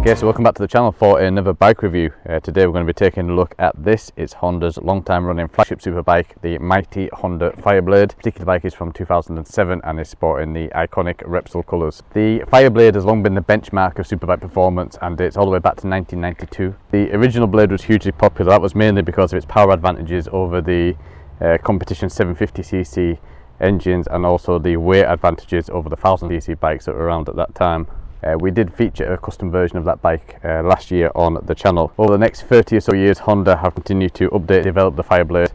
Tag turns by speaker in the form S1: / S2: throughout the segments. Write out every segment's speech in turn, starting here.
S1: Okay, so welcome back to the channel for another bike review. Today we're going to be taking a look at this. It's Honda's long time running flagship superbike, the mighty Honda Fireblade. This particular bike is from 2007 and is sporting the iconic Repsol colours. The Fireblade has long been the benchmark of superbike performance and dates all the way back to 1992. The original blade was hugely popular. That was mainly because of its power advantages over the competition 750cc engines and also the weight advantages over the 1000cc bikes that were around at that time. We did feature a custom version of that bike last year on the channel. Over the next 30 or so years, Honda have continued to update and develop the Fireblade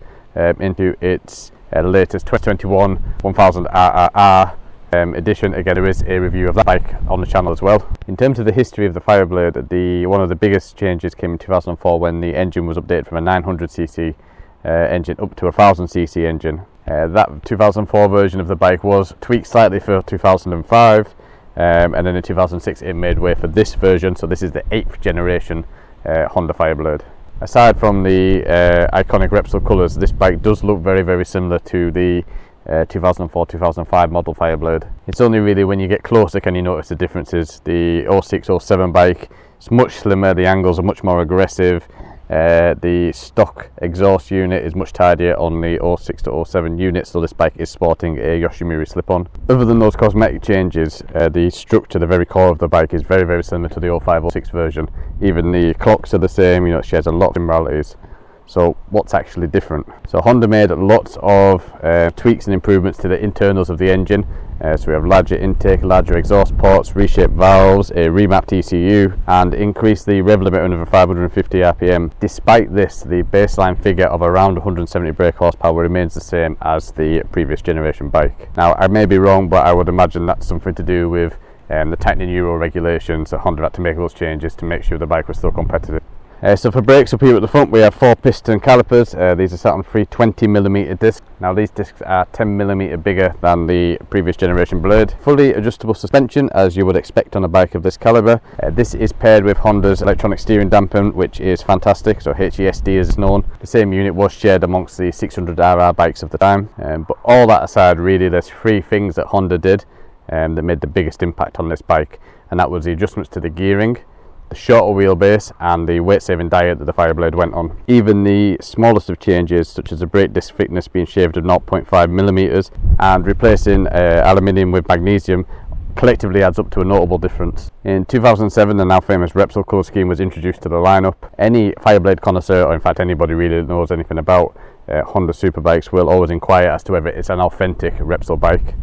S1: into its latest 2021 1000RRR edition. Again, there is a review of that bike on the channel as well. In terms of the history of the Fireblade, one of the biggest changes came in 2004 when the engine was updated from a 900cc engine up to a 1000cc engine. That 2004 version of the bike was tweaked slightly for 2005. And then in 2006 it made way for this version, so this is the 8th generation Honda Fireblade. Aside from the iconic Repsol colours, this bike does look very similar to the 2004-2005 model Fireblade. It's only really when you get closer can you notice the differences. The 06-07 bike is much slimmer, the angles are much more aggressive. The stock exhaust unit is much tidier on the 06-07 unit, so this bike is sporting a Yoshimiri slip-on. Other than those cosmetic changes, the structure, the very core of the bike is very similar to the 05-06 version. Even the clocks are the same, it shares a lot of similarities. So what's actually different? So Honda made lots of tweaks and improvements to the internals of the engine. So we have larger intake, larger exhaust ports, reshaped valves, a remapped ECU, and increased the rev limit over 550 RPM. Despite this, the baseline figure of around 170 brake horsepower remains the same as the previous generation bike. Now, I may be wrong, but I would imagine that's something to do with the tightening Euro regulations that Honda had to make those changes to make sure the bike was still competitive. So for brakes up here at the front we have 4 piston calipers. These are sat on 3 20mm discs. Now these discs are 10mm bigger than the previous generation blade. Fully adjustable suspension as you would expect on a bike of this calibre. This is paired with Honda's electronic steering damper, which is fantastic, so HESD as it's known. The same unit was shared amongst the 600RR bikes of the time. But all that aside, really there's 3 things that Honda did that made the biggest impact on this bike, and that was the adjustments to the gearing, the shorter wheelbase, and the weight saving diet that the Fireblade went on. Even the smallest of changes, such as the brake disc thickness being shaved of 0.5mm and replacing aluminium with magnesium, collectively adds up to a notable difference. In 2007 the now famous Repsol colour scheme was introduced to the lineup. Any Fireblade connoisseur, or in fact anybody really that knows anything about Honda superbikes, will always inquire as to whether it's an authentic Repsol bike.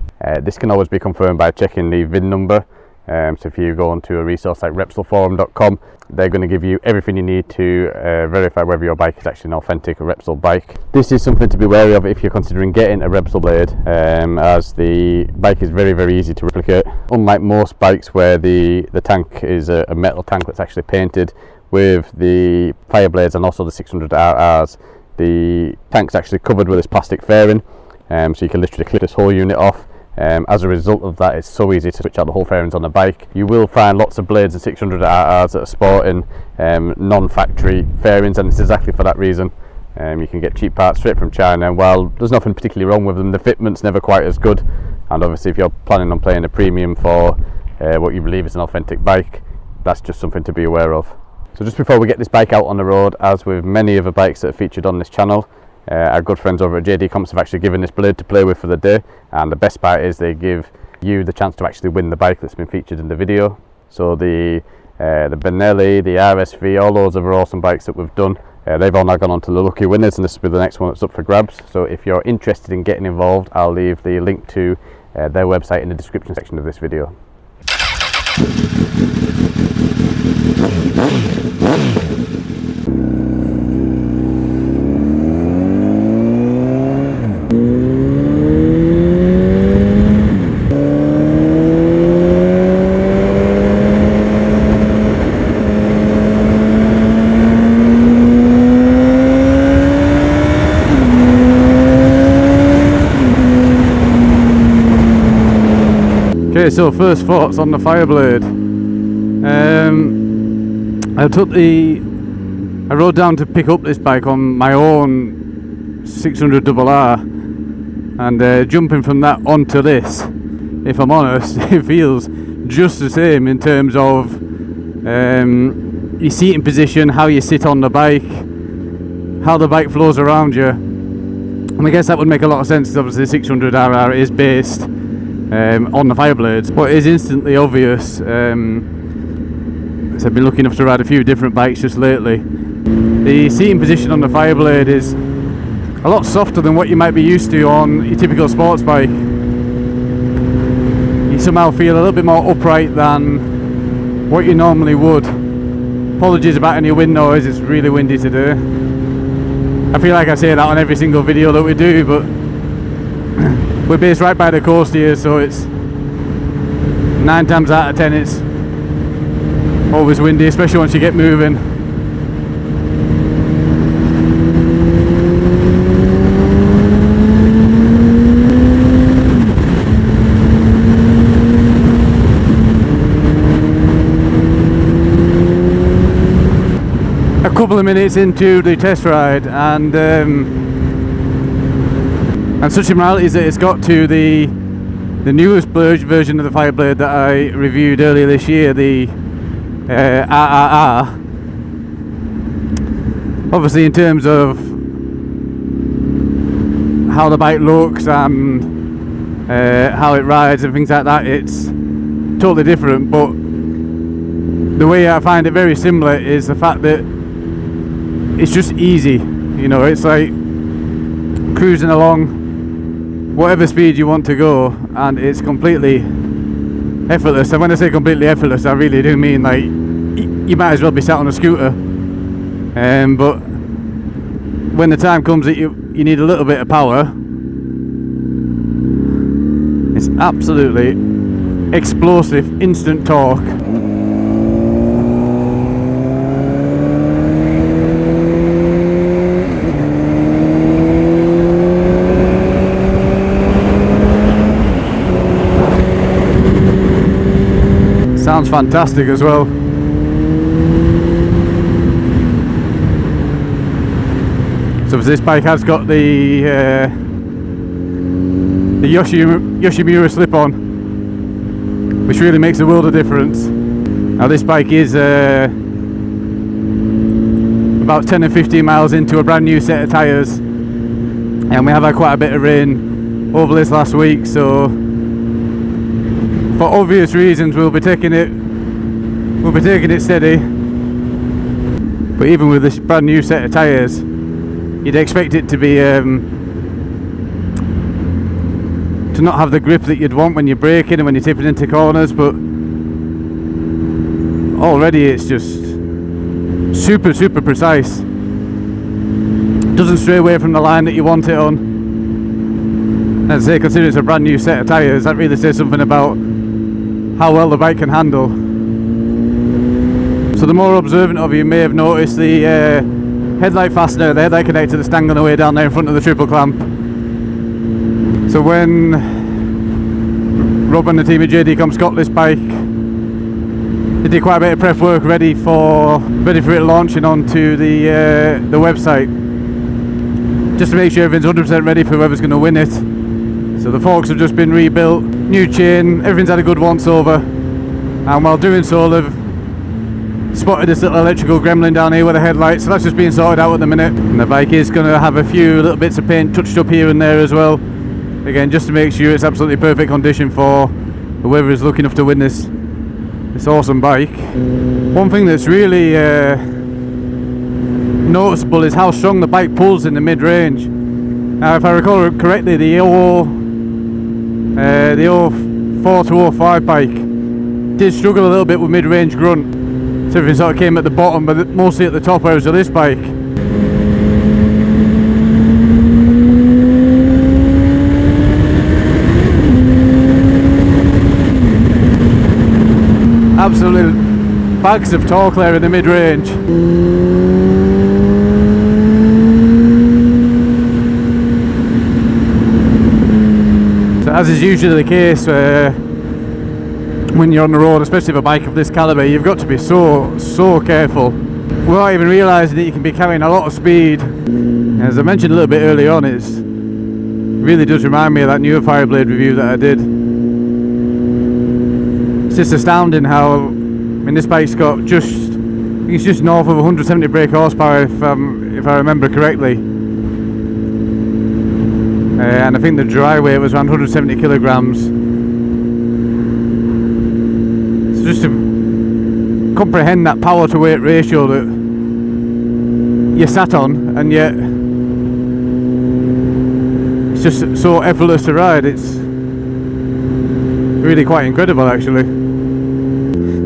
S1: This can always be confirmed by checking the VIN number. So if you go onto a resource like repsolforum.com, they're going to give you everything you need to verify whether your bike is actually an authentic Repsol bike. This is something to be wary of if you're considering getting a Repsol blade, as the bike is very easy to replicate. Unlike most bikes where the tank is a metal tank that's actually painted, with the Fireblades and also the 600RRs, the tank's actually covered with this plastic fairing, so you can literally clip this whole unit off. As a result of that, it's so easy to switch out the whole fairings on the bike. You will find lots of blades and 600RRs that are sporting non-factory fairings, and it's exactly for that reason. You can get cheap parts straight from China, and while there's nothing particularly wrong with them, the fitment's never quite as good, and obviously if you're planning on paying a premium for what you believe is an authentic bike, that's just something to be aware of. So just before we get this bike out on the road, as with many other bikes that are featured on this channel, our good friends over at JD Comps have actually given this blade to play with for the day, and the best part is they give you the chance to actually win the bike that's been featured in the video. So the Benelli, the RSV, all those other awesome bikes that we've done, they've all now gone on to the lucky winners, and this will be the next one that's up for grabs. So if you're interested in getting involved, I'll leave the link to their website in the description section of this video. Okay, so first thoughts on the Fireblade. I rode down to pick up this bike on my own 600RR, and jumping from that onto this, if I'm honest, it feels just the same in terms of
S2: your seating position, how you sit on the bike, how the bike flows around you. And I guess that would make a lot of sense because obviously the 600RR is based on the Fireblades, but it is instantly obvious. So I've been lucky enough to ride a few different bikes just lately. The seating position on the Fireblade is a lot softer than what you might be used to on your typical sports bike. You somehow feel a little bit more upright than what you normally would. Apologies about any wind noise, it's really windy today. I feel like I say that on every single video that we do, but we're based right by the coast here, so it's 9 times out of 10 it's always windy, especially once you get moving. A couple of minutes into the test ride, and such similarities that it's got to the newest version of the Fireblade that I reviewed earlier this year, the RRR. Obviously in terms of how the bike looks and how it rides and things like that, it's totally different, but the way I find it very similar is the fact that it's just easy. You know, it's like cruising along whatever speed you want to go, and it's completely effortless. And when I say completely effortless, I really do mean like you might as well be sat on a scooter. But when the time comes that you need a little bit of power, it's absolutely explosive, instant torque. Sounds fantastic as well. So this bike has got the Yoshimura slip-on, which really makes a world of difference. Now this bike is about 10 and 15 miles into a brand new set of tyres, and we have had quite a bit of rain over this last week, so for obvious reasons we'll be taking it steady. But even with this brand new set of tyres, you'd expect it to be to not have the grip that you'd want when you're braking and when you're tipping into corners, but already it's just super precise. Doesn't stray away from the line that you want it on. And I'd say, considering it's a brand new set of tyres, that really says something about how well the bike can handle. So the more observant of you may have noticed the headlight fastener, the headlight connector that's dangling away down there in front of the triple clamp. So when Rob and the team at JD got this bike, they did quite a bit of prep work ready for it launching onto the website, just to make sure everything's 100% ready for whoever's going to win it. So the forks have just been rebuilt, new chain, everything's had a good once over, and while doing so they've spotted this little electrical gremlin down here with the headlights, so that's just being sorted out at the minute. And the bike is going to have a few little bits of paint touched up here and there as well, again just to make sure it's absolutely perfect condition for whoever is lucky enough to win this awesome bike. One thing that's really noticeable is how strong the bike pulls in the mid-range. Now if I recall correctly, the 04 to 05 bike did struggle a little bit with mid-range grunt, so everything sort of came at the bottom but mostly at the top, whereas with this bike absolutely bags of torque there in the mid-range. So as is usually the case when you're on the road, especially with a bike of this calibre, you've got to be so careful without even realising that you can be carrying a lot of speed. As I mentioned a little bit earlier on, it really does remind me of that newer Fireblade review that I did. It's just astounding how mean, this bike's got just, I think it's just north of 170 brake horsepower if I remember correctly. And I think the dry weight was around 170 kilograms. So just to comprehend that power to weight ratio that you're sat on, and yet it's just so effortless to ride, it's really quite incredible actually.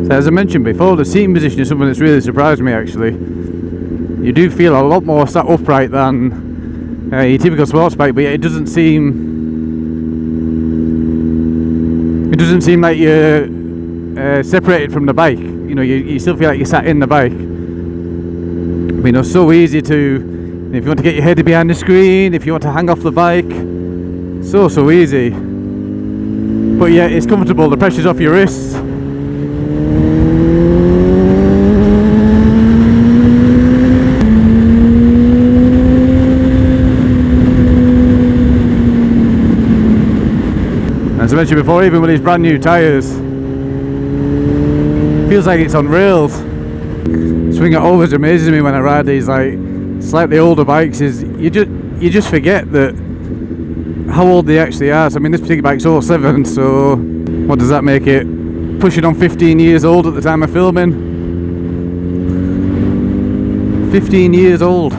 S2: So as I mentioned before, the seating position is something that's really surprised me actually. You do feel a lot more sat upright than your typical sports bike, but it doesn't seem like you're separated from the bike. You know, you still feel like you're sat in the bike. You know, so easy to, if you want to get your head behind the screen, if you want to hang off the bike, so easy. But yeah, it's comfortable, the pressure's off your wrists. As I mentioned before, even with these brand new tyres, feels like it's on rails. Something that always amazes me when I ride these like slightly older bikes is you just forget that how old they actually are. So I mean, this particular bike's 07, so what does that make it? Pushing on 15 years old at the time of filming. 15 years old.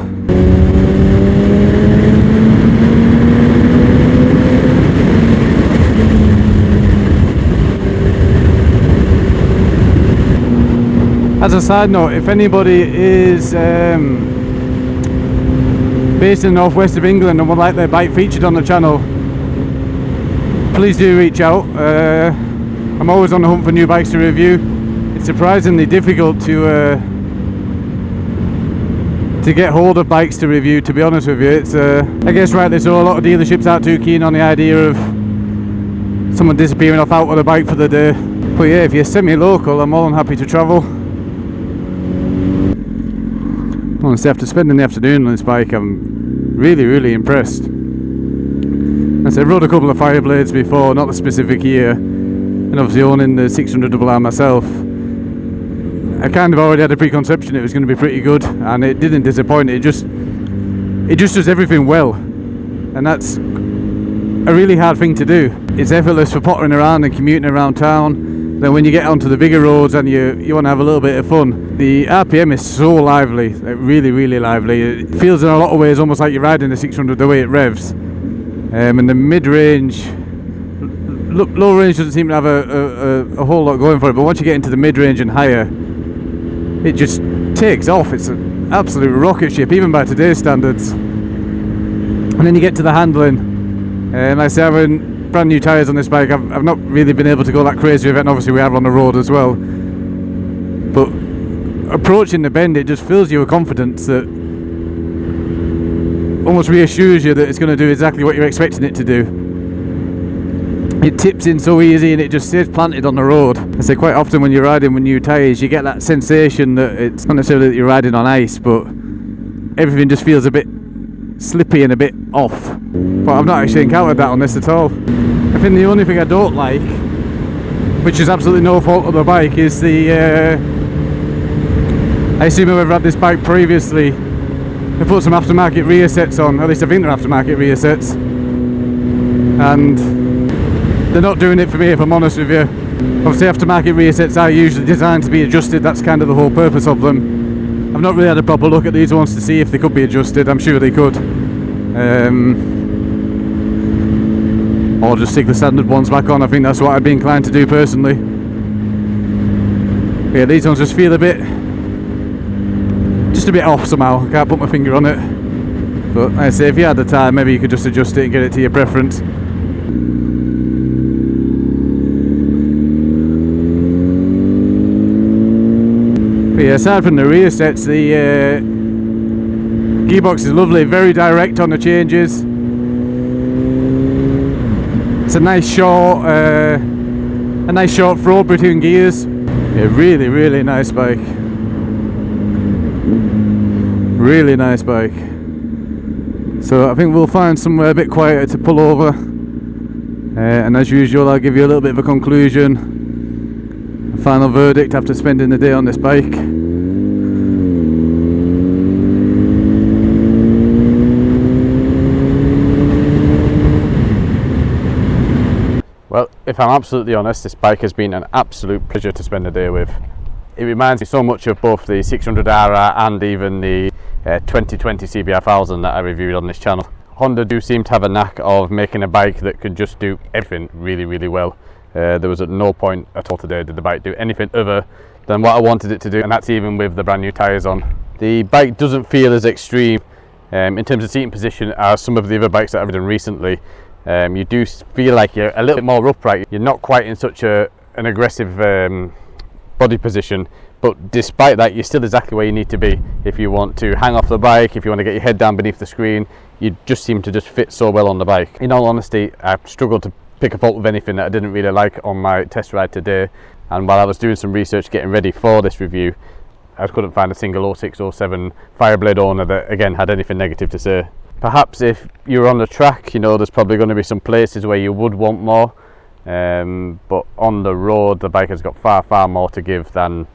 S2: As a side note, if anybody is based in the northwest of England and would like their bike featured on the channel, please do reach out. I'm always on the hunt for new bikes to review. It's surprisingly difficult to get hold of bikes to review, to be honest with you. It's I guess rightly so, a lot of dealerships aren't too keen on the idea of someone disappearing off out with a bike for the day. But yeah, if you're semi-local, I'm more than happy to travel. Honestly, after spending the afternoon on this bike, I'm really impressed. As I rode a couple of Fireblades before, not the specific year, and obviously owning the 600RR myself, I kind of already had a preconception it was going to be pretty good, and it didn't disappoint. It just does everything well, and that's a really hard thing to do. It's effortless for pottering around and commuting around town. Then when you get onto the bigger roads and you want to have a little bit of fun, the RPM is so lively, like really lively. It feels in a lot of ways almost like you're riding the 600 the way it revs. And the mid-range, low range doesn't seem to have a whole lot going for it, but once you get into the mid-range and higher, it just takes off. It's an absolute rocket ship, even by today's standards. And then you get to the handling, and like I say, having brand new tyres on this bike, I've not really been able to go that crazy with it, and obviously we have on the road as well. But approaching the bend, it just fills you with confidence that almost reassures you that it's going to do exactly what you're expecting it to do. It tips in so easy and it just stays planted on the road. I say quite often when you're riding with new tyres, you get that sensation that it's not necessarily that you're riding on ice, but everything just feels a bit slippy and a bit off. But I've not actually encountered that on this at all. I think the only thing I don't like, which is absolutely no fault of the bike, is the I assume whoever had this bike previously, they put some aftermarket rear sets on, at least I think they're aftermarket rear sets, and they're not doing it for me, if I'm honest with you. Obviously aftermarket rear sets are usually designed to be adjusted, that's kind of the whole purpose of them. I've not really had a proper look at these ones to see if they could be adjusted. I'm sure they could. Or just stick the standard ones back on. I think that's what I'd be inclined to do personally. But yeah, these ones just feel just a bit off somehow. I can't put my finger on it. But like I say, if you had the time, maybe you could just adjust it and get it to your preference. But yeah, aside from the rear sets, the gearbox is lovely, very direct on the changes. It's a nice short throw between gears. Yeah, really nice bike. Really nice bike. So I think we'll find somewhere a bit quieter to pull over. And as usual, I'll give you a little bit of a conclusion. Final verdict after spending the day on this bike.
S1: Well, if I'm absolutely honest, this bike has been an absolute pleasure to spend the day with. It reminds me so much of both the 600RR and even the 2020 CBR 1000 that I reviewed on this channel. Honda do seem to have a knack of making a bike that could just do everything really, really well. There was at no point at all today did the bike do anything other than what I wanted it to do, and that's even with the brand new tyres on. The bike doesn't feel as extreme in terms of seating position as some of the other bikes that I've ridden recently. You do feel like you're a little bit more upright. You're not quite in such an aggressive body position, but despite that, you're still exactly where you need to be. If you want to hang off the bike, if you want to get your head down beneath the screen, you just seem to just fit so well on the bike. In all honesty, I struggled to pick a fault with anything that I didn't really like on my test ride today, and while I was doing some research getting ready for this review, I couldn't find a single 06, 07 Fireblade owner that again had anything negative to say. Perhaps if you're on the track, you know, there's probably going to be some places where you would want more, but on the road the bike has got far more to give than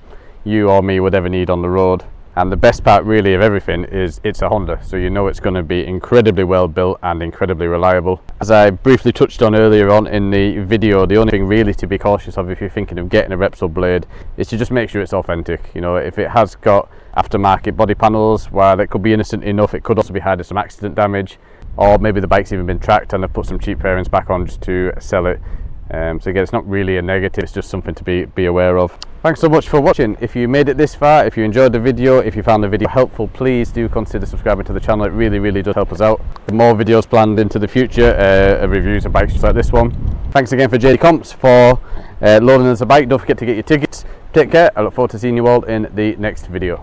S1: you or me would ever need on the road. And the best part really of everything is it's a Honda, so you know it's going to be incredibly well built and incredibly reliable. As I briefly touched on earlier on in the video, the only thing really to be cautious of if you're thinking of getting a Repsol blade is to just make sure it's authentic. You know, if it has got aftermarket body panels, while it could be innocent enough, it could also be hiding some accident damage, or maybe the bike's even been tracked and they've put some cheap fairings back on just to sell it. So again, it's not really a negative, it's just something to be aware of. Thanks so much for watching. If you made it this far, if you enjoyed the video, if you found the video helpful, please do consider subscribing to the channel. It really does help us out. More videos planned into the future of reviews of bikes just like this one. Thanks again for JD Comps for loaning us a bike. Don't forget to get your tickets. Take care. I look forward to seeing you all in the next video.